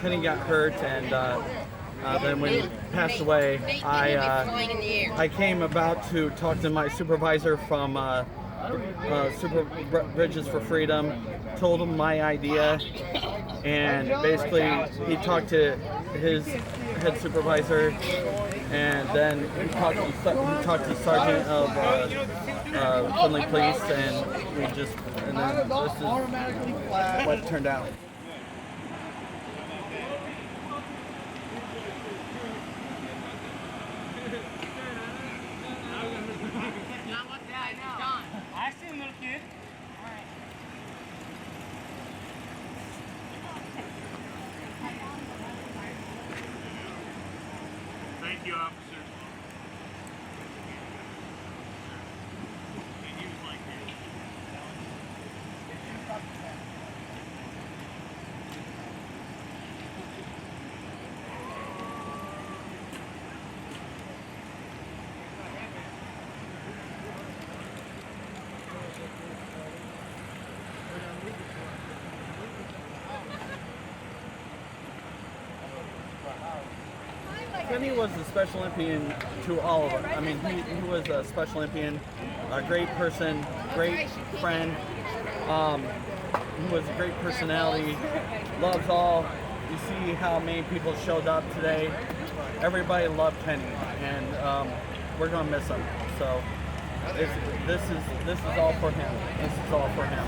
Kenny got hurt, and then when he passed away, I came about to talk to my supervisor from Super Bridges for Freedom, told him my idea, and basically he talked to his head supervisor, and then he talked to Sergeant of Friendly Police, and then this is what it turned out. I see him, little kid. All right. Thank you, officer. And he was like that. Kenny was a Special Olympian to all of us. I mean, he was a Special Olympian, a great person, great friend. He was a great personality, loves all. You see how many people showed up today. Everybody loved Kenny, and we're gonna miss him. So this is all for him. This is all for him.